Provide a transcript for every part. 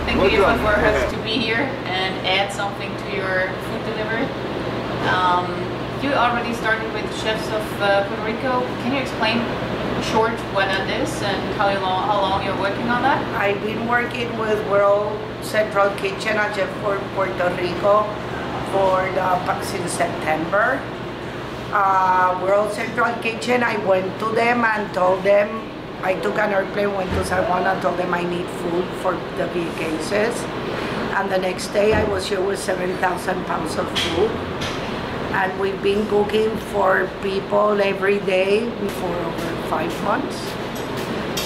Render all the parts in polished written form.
Thank you for us to be here and add something to your food delivery. You already started with Chefs of Puerto Rico. Can you explain short what that is and how long you're working on that? I've been working with World Central Kitchen at Chef for Puerto Rico since September. World Central Kitchen, I went to them and told them, I took an airplane, went to San Juan and told them I need food for the Vieques. And the next day I was here with 7,000 pounds of food. And we've been cooking for people every day for over 5 months.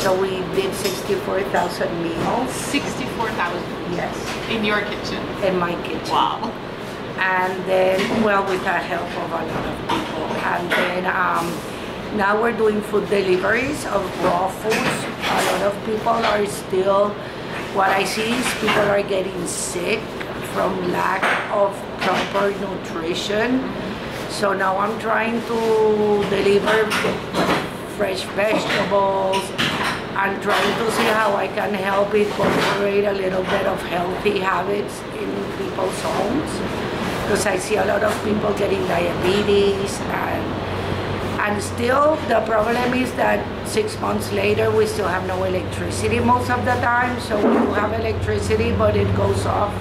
So we did 64,000 meals. 64,000? Yes. In your kitchen? In my kitchen. Wow. And then, well, with the help of a lot of people. And then now we're doing food deliveries of raw foods. A lot of people are still, what I see is people are getting sick from lack of proper nutrition. So now I'm trying to deliver fresh vegetables and trying to see how I can help incorporate a little bit of healthy habits in people's homes. Because I see a lot of people getting diabetes and still the problem is that 6 months later we still have no electricity most of the time. So we do have electricity, but it goes off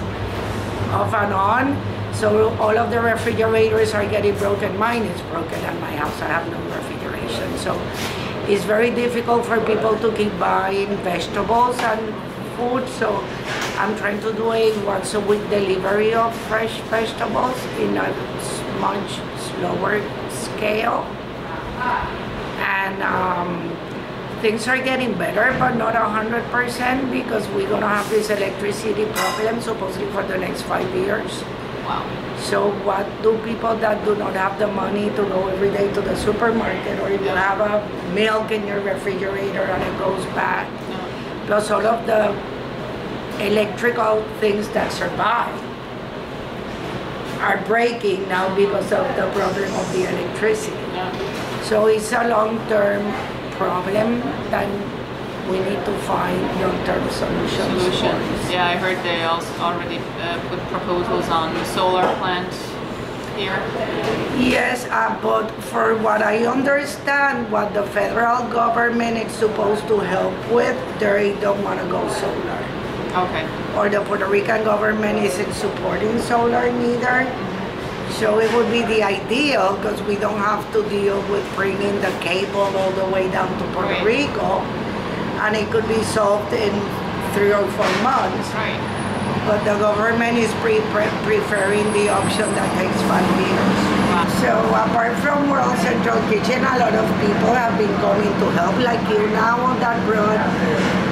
and on. So all of the refrigerators are getting broken. Mine is broken at my house. I have no refrigeration. So it's very difficult for people to keep buying vegetables and food. So I'm trying to do a once a week delivery of fresh vegetables in a much slower scale. And things are getting better, but not 100% because we're gonna have this electricity problem supposedly for the next 5 years. Wow. So what do people that do not have the money to go every day to the supermarket, or if you have a milk in your refrigerator and it goes bad, plus all of the electrical things that survive are breaking now because of the problem of the electricity. So it's a long-term problem that we need to find long-term solutions. Yeah, I heard they also already put proposals on solar plant here. Yes, but for what I understand, what the federal government is supposed to help with, they don't want to go solar. Okay. Or the Puerto Rican government isn't supporting solar neither. So it would be the ideal because we don't have to deal with bringing the cable all the way down to Puerto Rico, and it could be solved in 3 or 4 months. Right. But the government is preferring the option that takes 5 years. Wow. So apart from World Central Kitchen, a lot of people have been coming to help, like you now that brought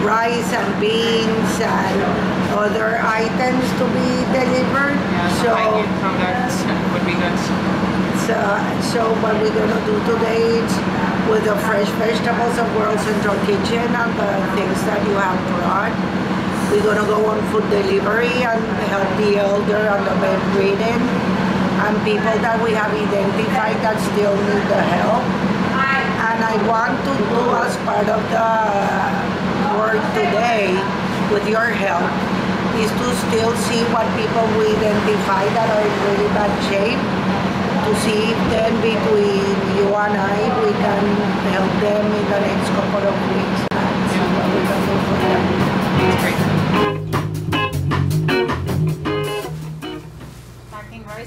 rice and beans and other items to be delivered. Yeah, so products would be good. So what we're going to do today is with the fresh vegetables of World Central Kitchen and the things that you have brought, we're going to go on food delivery and help the elder and the bedridden and people that we have identified that still need the help. And I want to do as part of the work today, with your help, is to still see what people we identify that are in really bad shape, to see if then between you and I, we can help them in the next couple of weeks and see what we can do for them. That's great.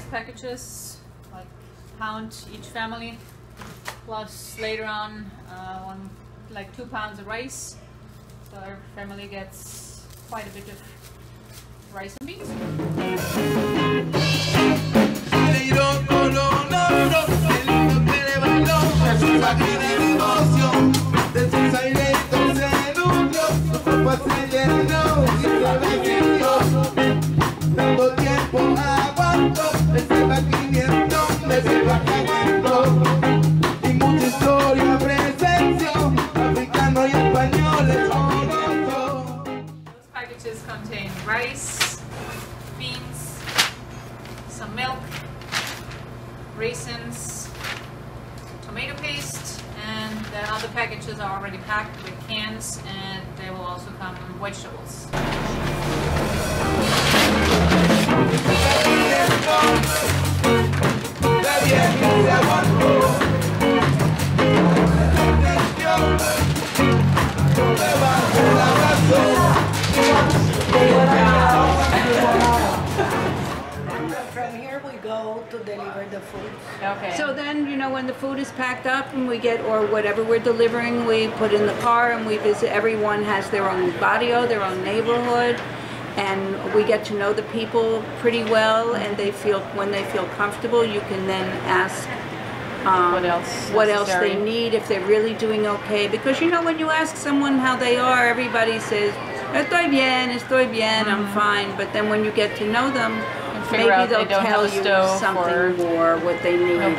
packages, like pound each family, plus later on like 2 pounds of rice. So our family gets quite a bit of rice and beans. Those packages contain rice, beans, some milk, raisins, tomato paste, and the other packages are already packed with cans, and they will also come with vegetables. From here we go to deliver the food. Okay. So then, you know, when the food is packed up and we get, or whatever we're delivering, we put in the car and we visit. Everyone has their own barrio, their own neighborhood, and we get to know the people pretty well, and they feel, when they feel comfortable, you can then ask what else they need, if they're really doing okay. Because, you know, when you ask someone how they are, everybody says, estoy bien, I'm fine. But then when you get to know them, maybe they'll tell you something more, what they need, and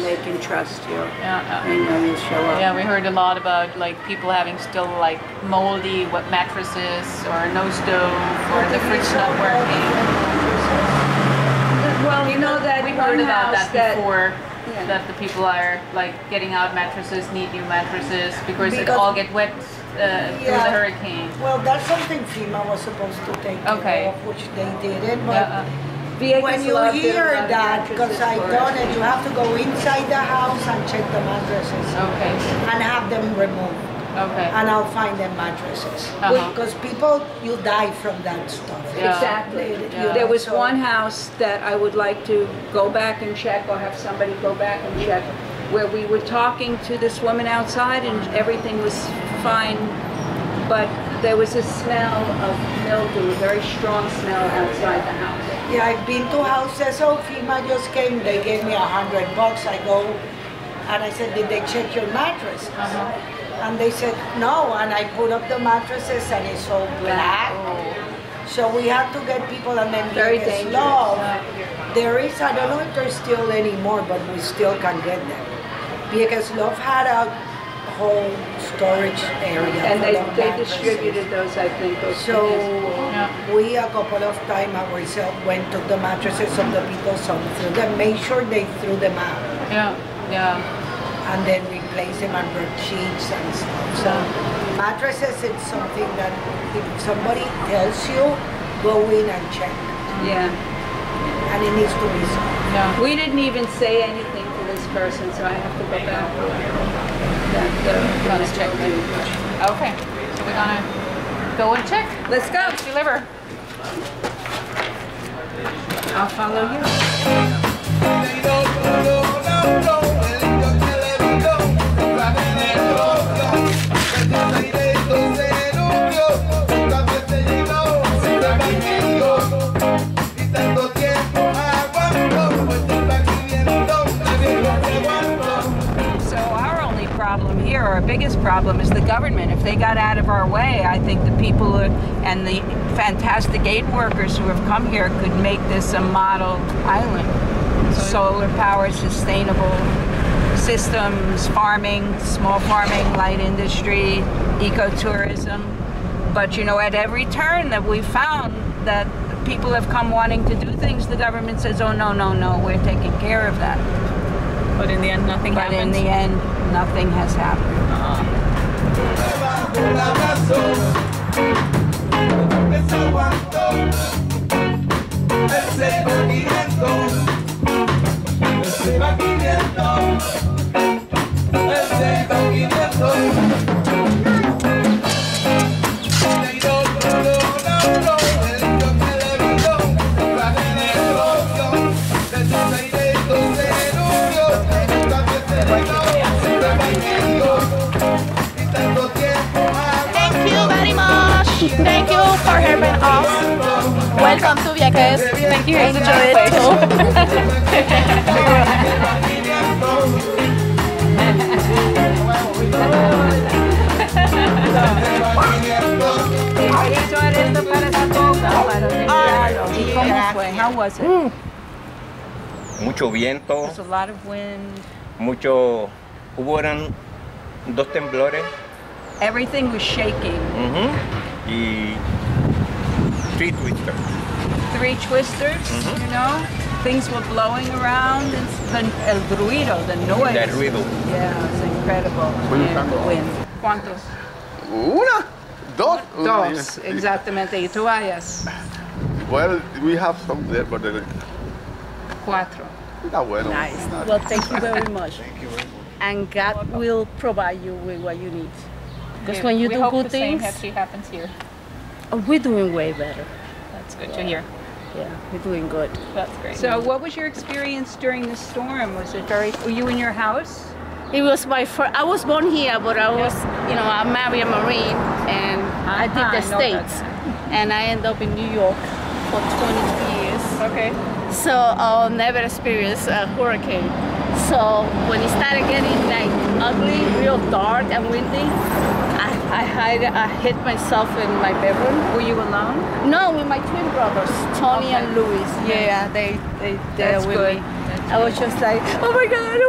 they can trust you. They know you'll show up. Yeah, we heard a lot about like people having still like moldy mattresses, or no stove, or the fridge not working. Well, you know that we heard about that before. Yeah. That the people are like getting out mattresses, need new mattresses because it all get wet through the hurricane. Well, that's something FEMA was supposed to take care of, which they didn't. But when you hear that, because I done it, you have to go inside the house and check the mattresses. Okay. And have them removed. Okay. And I'll find them mattresses. Because people, you die from that stuff. Yeah. Exactly. Yeah. There was one house that I would like to go back and check, or have somebody go back and check, where we were talking to this woman outside and everything was fine, but there was a smell of mildew, a very strong smell outside the house. Yeah, I've been to houses. So FEMA just came, they gave me $100. I go and I said, did they check your mattress? And they said no, and I put up the mattresses and it's all black. So we have to get people, and then Very Vieques dangerous. Love. There is, I don't know if there's still any more, but we still can get them. Vieques Love had a whole storage area. And they distributed those, I think. So we a couple of times ourselves went to the mattresses of the people, some threw them, made sure they threw them out. And then replace them and brought sheets and stuff. So mattresses, it's something that if somebody tells you, go in and check. Yeah. And it needs to be solved. We didn't even say anything to this person, so I have to go back. Gonna check it. Okay, so we're gonna go and check. Let's go. Let's deliver. I'll follow you. Our biggest problem is the government. If they got out of our way, I think the people and the fantastic aid workers who have come here could make this a model island. Solar power, sustainable systems, farming, small farming, light industry, ecotourism. But you know, at every turn that we found that people have come wanting to do things, the government says, oh no, no, no, we're taking care of that. But in the end, nothing happened. But in the end, nothing has happened. Welcome to Vieques. Thank you. Enjoy it too. Eso eres para esa boca, para limpiarlo. ¿Y cómo fue? How was it? Mucho viento, There's a lot of wind. hubieron 2 temblores Everything was shaking. y 3 twisters. 3 twisters, you know? Things were blowing around. And el ruido, the noise. El ruido. Yeah, it's incredible. And the wind. ¿Cuántos? Una, dos. Dos, exactamente. ¿Y tú hayas? Well, we have some there, but 4. está bueno. Nice. Well, thank you very much. And God will provide you with what you need. Because when you we do hope good the same things, actually happens here. we're doing way better. That's good to hear. Yeah, we're doing good. That's great. So what was your experience during the storm? Was it were you in your house? It was my first. I was born here, but I was, you know, I married a Marine, and I did the I know States, and I ended up in New York for 22 years. Okay. So I'll never experience a hurricane. So when it started getting like ugly, real dark and windy, I hid myself in my bedroom. Were you alone? No, with my twin brothers, Tony Okay. and Louis. Yeah, they're That's with good. me. I was just like, oh my God,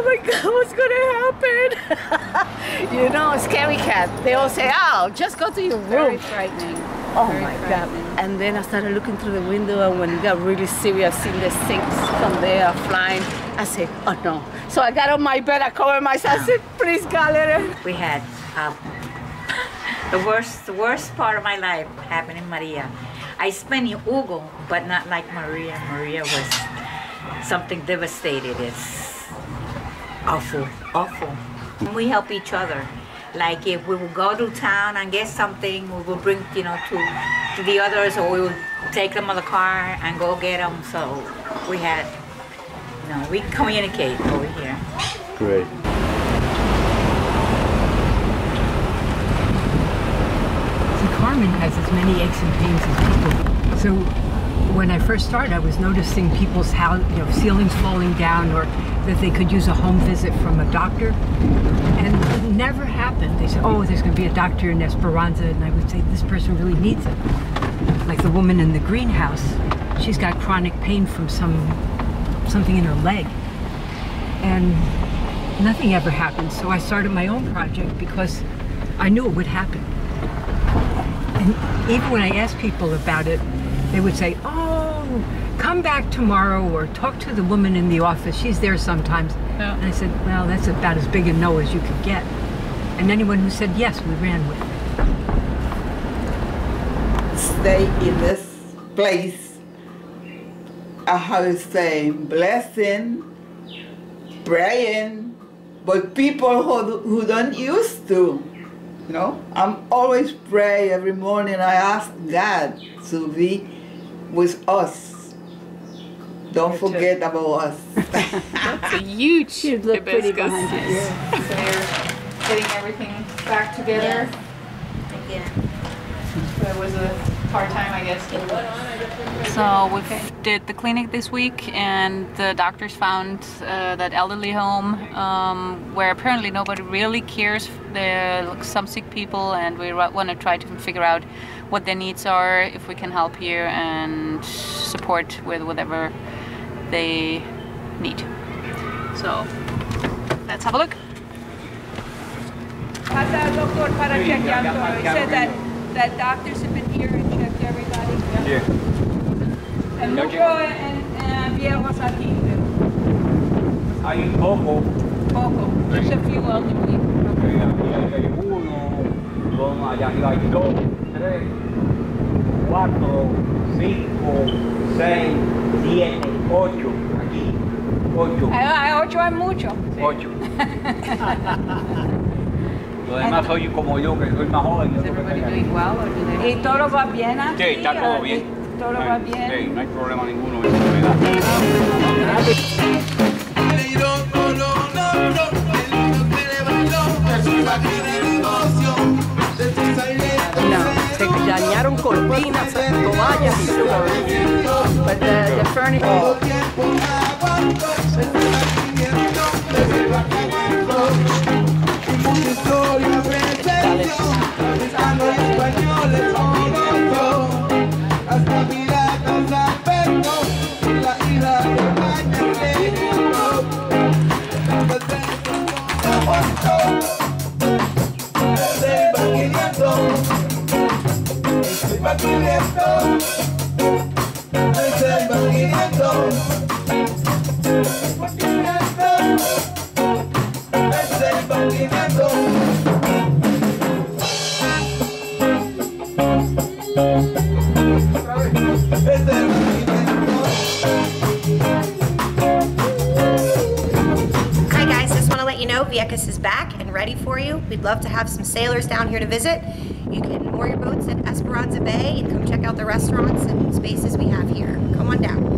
what's gonna happen? You know, scary cat. They all say, oh, just go to your Very room. frightening. Oh Very my God. frightening. And then I started looking through the window, and when it got really serious, seeing the things from there flying, I said, oh no. So I got on my bed, I covered myself, I said, please God, let it. We had the worst part of my life happened in Maria. I spent in Hugo, but not like Maria. Maria was something devastated. It's awful, awful. We help each other. Like if we would go to town and get something, we would bring, you know, to the others, or we would take them on the car and go get them. So we had, you know, we communicate over here. Great. Carmen has as many aches and pains as people. So when I first started, I was noticing people's house, you know, ceilings falling down, or that they could use a home visit from a doctor. And it never happened. They said, oh, there's going to be a doctor in Esperanza. And I would say, this person really needs it. Like the woman in the greenhouse, she's got chronic pain from something in her leg. And nothing ever happened. So I started my own project because I knew it would happen. And even when I asked people about it, they would say, oh, come back tomorrow, or talk to the woman in the office. She's there sometimes. Yeah. And I said, well, that's about as big a no as you could get. And anyone who said yes, we ran with it. Stay in this place, I have to say, blessing, praying, but people who don't used to. You know, I'm always pray every morning. I ask God to be with us. Don't forget about us. That's a huge You look pretty hibiscus. behind you. So you're getting everything back together. Again. So it was a hard time, I guess. So we did the clinic this week, and the doctors found that elderly home where apparently nobody really cares. There are some sick people, and we want to try to figure out what their needs are, if we can help here and support with whatever they need. So let's have a look. Hasta el doctor para chequear todo. He said that doctors have been here and checked everybody. Yeah. El mucho en viejos aquí. Hay poco, Poco. Just a few elderly. aquí hay uno, dos, allá arriba hay 2, 3, 4, 5, 6, 7, 8, aquí, 8. 8 es mucho. 8. Los demás soy como yo, que soy más joven. Is everybody doing well, or do they? ¿Y todo va bien aquí? Sí, está todo bien. ¿Todo va bien? Sí, no hay problema ninguno en enfermedad. No, se dañaron con cortinas, toallas y sugar. But the furniture. Hi guys, just want to let you know Vieques is back and ready for you. We'd love to have some sailors down here to visit. You can moor your boats at Esperanza Bay and come check out the restaurants and spaces we have here. Come on down.